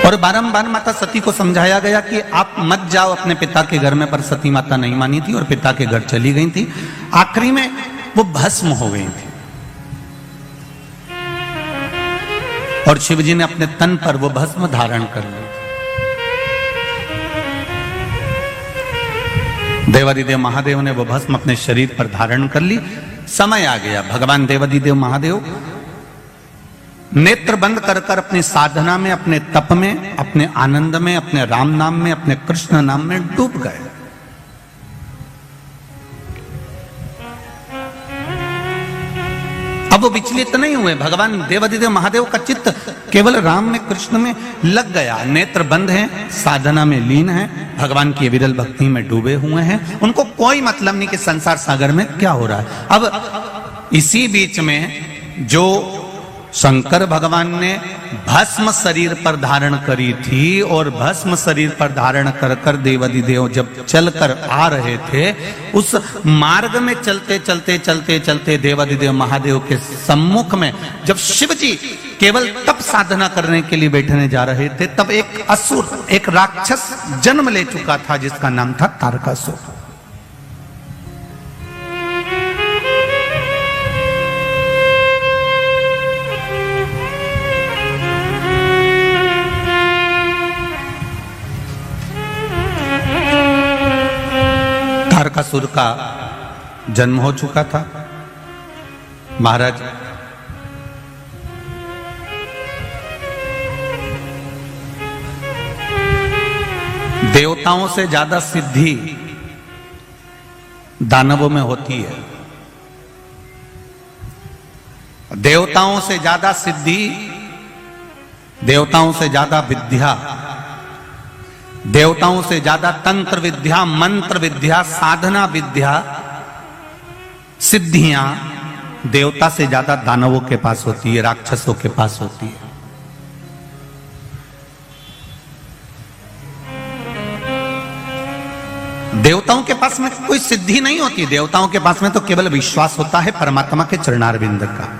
और बारंबार माता सती को समझाया गया कि आप मत जाओ अपने पिता के घर में, पर सती माता नहीं मानी थी और पिता के घर चली गई थी। आखिरी में वो भस्म हो गई थी और शिवजी ने अपने तन पर वो भस्म धारण कर ली। देवादिदेव महादेव ने वो भस्म अपने शरीर पर धारण कर ली। समय आ गया, भगवान देवादिदेव महादेव नेत्र बंद कर कर अपनी साधना में, अपने तप में, अपने आनंद में, अपने राम नाम में, अपने कृष्ण नाम में डूब गए। अब वो विचलित नहीं हुए। भगवान देवादिदेव महादेव का चित्त केवल राम में, कृष्ण में लग गया। नेत्र बंद हैं, साधना में लीन हैं, भगवान की विरल भक्ति में डूबे हुए हैं। उनको कोई मतलब नहीं कि संसार सागर में क्या हो रहा है। अब इसी बीच में जो शंकर भगवान ने भस्म शरीर पर धारण करी थी और भस्म शरीर पर धारण कर कर देवादिदेव जब चलकर आ रहे थे, उस मार्ग में चलते चलते चलते चलते देवादिदेव महादेव के सम्मुख में जब शिवजी केवल तप साधना करने के लिए बैठने जा रहे थे, तब एक असुर, एक राक्षस जन्म ले चुका था जिसका नाम था तारकासुर। तारकासुर का जन्म हो चुका था। महाराज देवताओं से ज्यादा सिद्धि दानवों में होती है। देवताओं से ज्यादा सिद्धि, देवताओं से ज्यादा विद्या, देवताओं से ज्यादा तंत्र विद्या, मंत्र विद्या, साधना विद्या, सिद्धियां देवता से ज्यादा दानवों के पास होती है, राक्षसों के पास होती है। देवताओं के पास में कोई सिद्धि नहीं होती। देवताओं के पास में तो केवल विश्वास होता है परमात्मा के चरणारविंद का।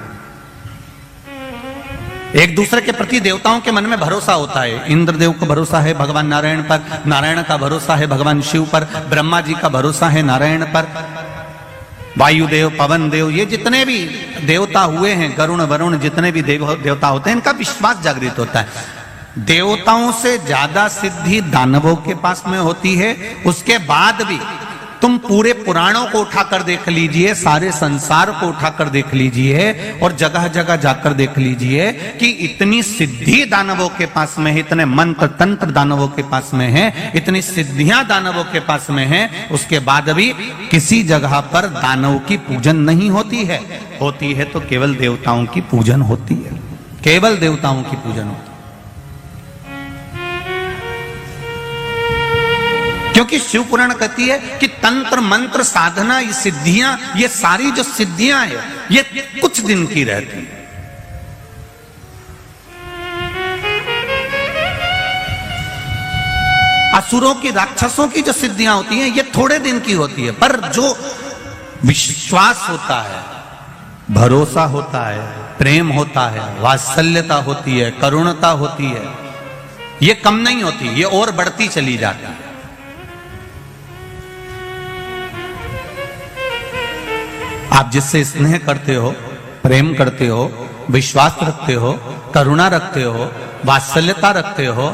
एक दूसरे के प्रति देवताओं के मन में भरोसा होता है। इंद्रदेव को भरोसा है भगवान नारायण पर, नारायण का भरोसा है भगवान शिव पर, ब्रह्मा जी का भरोसा है नारायण पर, वायुदेव, पवन देव, ये जितने भी देवता हुए हैं, गरुण वरुण, जितने भी देवता होते हैं, इनका विश्वास जागृत होता है। देवताओं से ज्यादा सिद्धि दानवों के पास में होती है। उसके बाद भी तुम पूरे पुराणों को उठाकर देख लीजिए, सारे संसार को उठाकर देख लीजिए और जगह जगह जाकर देख लीजिए कि इतनी सिद्धि दानवों के पास में है, इतने मंत्र तंत्र दानवों के पास में है, इतनी सिद्धियां दानवों के पास में है, उसके बाद भी किसी जगह पर दानवों की पूजन नहीं होती है। होती है तो केवल देवताओं की पूजन होती है, केवल देवताओं की पूजन होती है। क्योंकि शिव पुराण कहती है कि तंत्र मंत्र साधना, ये सिद्धियां, ये सारी जो सिद्धियां है, ये कुछ दिन की रहती है। असुरों की, राक्षसों की जो सिद्धियां होती हैं, ये थोड़े दिन की होती है। पर जो विश्वास होता है, भरोसा होता है, प्रेम होता है, वात्सल्यता होती है, करुणता होती है, ये कम नहीं होती, ये और बढ़ती चली जाती है। आप जिससे स्नेह करते हो, प्रेम करते हो, विश्वास रखते हो, करुणा रखते हो, वात्सल्यता रखते हो।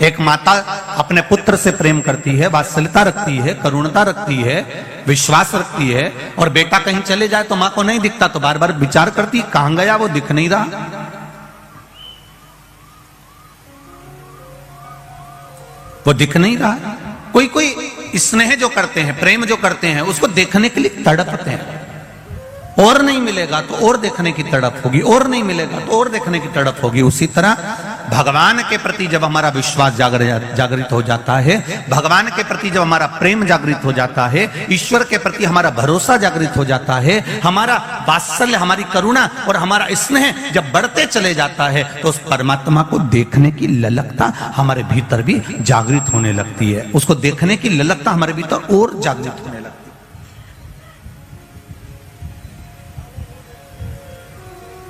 एक माता अपने पुत्र से प्रेम करती है, वात्सल्यता रखती है, करुणता रखती है, विश्वास रखती है, और बेटा कहीं चले जाए तो मां को नहीं दिखता तो बार बार विचार करती, कहां गया, वो दिख नहीं रहा। वो दिख नहीं रहा। कोई कोई स्नेह जो करते हैं, प्रेम जो करते हैं, उसको देखने के लिए तड़पते हैं। और नहीं मिलेगा तो और देखने की तड़प होगी, और नहीं मिलेगा तो और देखने की तड़प होगी। उसी तरह भगवान के प्रति जब हमारा विश्वास जागृत हो जाता है, भगवान के प्रति जब हमारा प्रेम जागृत हो जाता है, ईश्वर के प्रति हमारा भरोसा जागृत हो जाता है, हमारा वात्सल्य, हमारी करुणा और हमारा स्नेह जब बढ़ते चले जाता है, तो उस परमात्मा को देखने की ललकता हमारे भीतर भी जागृत होने लगती है। उसको देखने की ललकता हमारे भीतर और जागृत होने लगती है।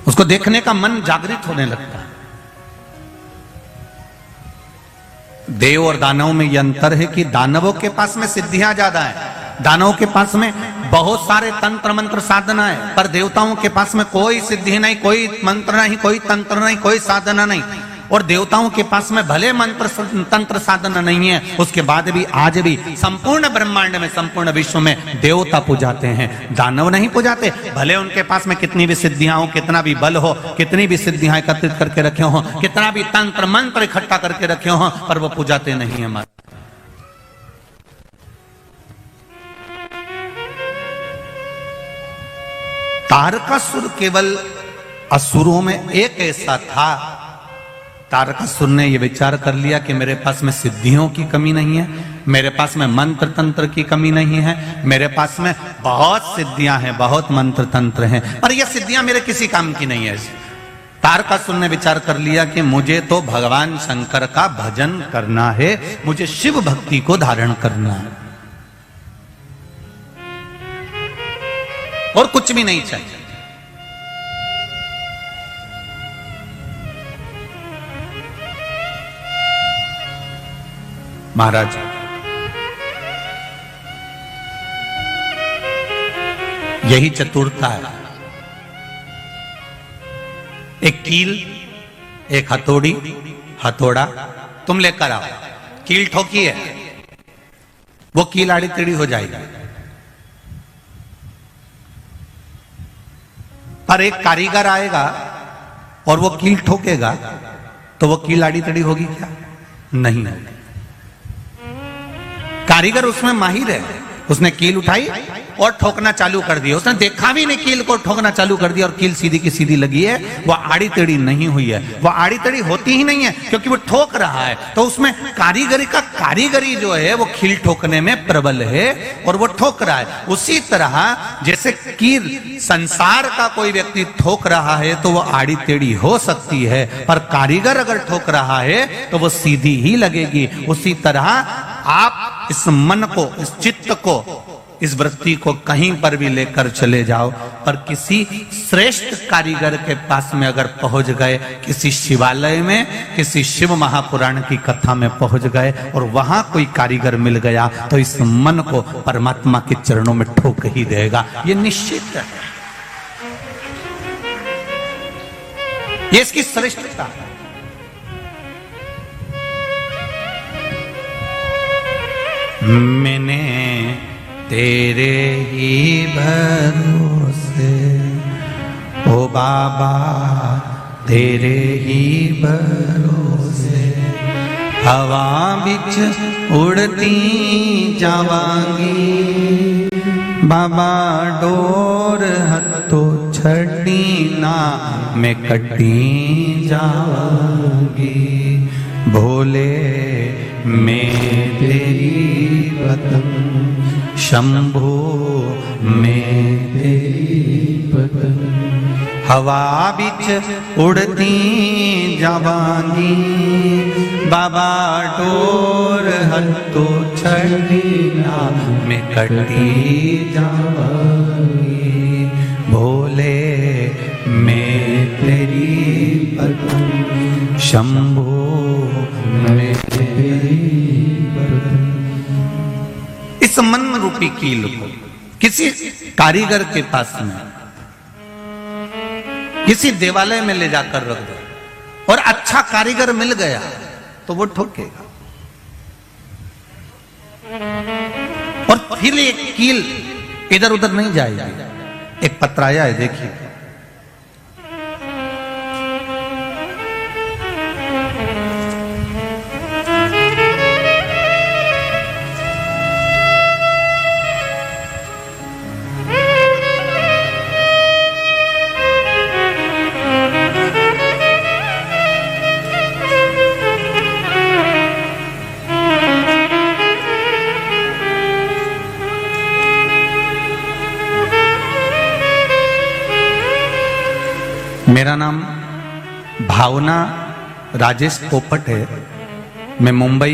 उसको देखने का मन जागृत होने लगता है। देव और दानव में यह अंतर है कि दानवों के पास में सिद्धियां ज्यादा है, दानवों के पास में बहुत सारे तंत्र मंत्र साधना है, पर देवताओं के पास में कोई सिद्धि नहीं, कोई मंत्र नहीं, कोई तंत्र नहीं, कोई साधना नहीं। और देवताओं के पास में भले मंत्र तंत्र साधना नहीं है, उसके बाद भी आज भी संपूर्ण ब्रह्मांड में, संपूर्ण विश्व में देवता पूजाते हैं, दानव नहीं पूजाते। भले उनके पास में कितनी भी सिद्धियां हो, कितना भी बल हो, कितनी भी सिद्धियां एकत्रित करके रखे हो, कितना भी तंत्र मंत्र इकट्ठा करके रखे हो, पर वो पूजाते नहीं है। हमारे तारकासुर केवल असुरों में एक ऐसा था, तारकासुर ने यह विचार कर लिया कि मेरे पास में सिद्धियों की कमी नहीं है, मेरे पास में मंत्र तंत्र की कमी नहीं है, मेरे पास में बहुत सिद्धियां हैं, बहुत मंत्र तंत्र हैं, पर यह सिद्धियां मेरे किसी काम की नहीं है। तारकासुर ने विचार कर लिया कि मुझे तो भगवान शंकर का भजन करना है, मुझे शिव भक्ति को धारण करना है, और कुछ भी नहीं चाहिए। महाराज यही चतुरता है। एक कील, एक हथौड़ी, हथौड़ा तुम लेकर आओ, कील ठोकी है, वो कील आड़ी टेढ़ी हो जाएगी, पर एक कारीगर आएगा और वो कील ठोकेगा तो वो कील आड़ी टेढ़ी होगी क्या? नहीं। कारीगर उसमें माहिर है, उसने कील उठाई और ठोकना चालू कर दिया, उसने देखा भी नहीं कील को, ठोकना चालू कर दिया और कील सीधी की सीधी लगी है, वो आड़ी टेढ़ी नहीं हुई है। वो आड़ी टेढ़ी होती ही नहीं है क्योंकि वो ठोक रहा है, तो उसमें कारीगरी जो है वो कील ठोकने में प्रबल है और वो ठोक रहा है। उसी तरह जैसे कील संसार का कोई व्यक्ति ठोक रहा है तो वो आड़ी टेढ़ी हो सकती है, पर कारीगर अगर ठोक रहा है तो वो सीधी ही लगेगी। उसी तरह आप इस मन को, इस चित्त को, इस वृत्ति को कहीं पर भी लेकर चले जाओ, पर किसी श्रेष्ठ कारीगर के पास में अगर पहुंच गए, किसी शिवालय में, किसी शिव महापुराण की कथा में पहुंच गए और वहां कोई कारीगर मिल गया तो इस मन को परमात्मा के चरणों में ठोक ही देगा, ये निश्चित है। ये इसकी श्रेष्ठता है। मैंने तेरे ही भरोसे, ओ बाबा तेरे ही भरोसे, हवा बिच उड़ती जावांगी, बाबा डोर हथों छड़ी ना मैं कटी जावांगी, भोले मैं तेरी पतंग, शंभो मैं तेरी पतंग, हवा बिच उड़ती जावांगी, बाबा डोर हथों छड़ी ना मैं कटी जावांगी, भोले मैं तेरी पतंग, शंभो मैं तेरी पतंग। इस मन रूपी कील को किसी कारीगर के पास में, किसी देवालय में ले जाकर रख दो और अच्छा कारीगर मिल गया तो वो ठोकेगा, और फिर ये कील इधर उधर नहीं जाएगी। एक पत्राया है, देखिए, मेरा नाम भावना राजेश पोपट है। मैं मुंबई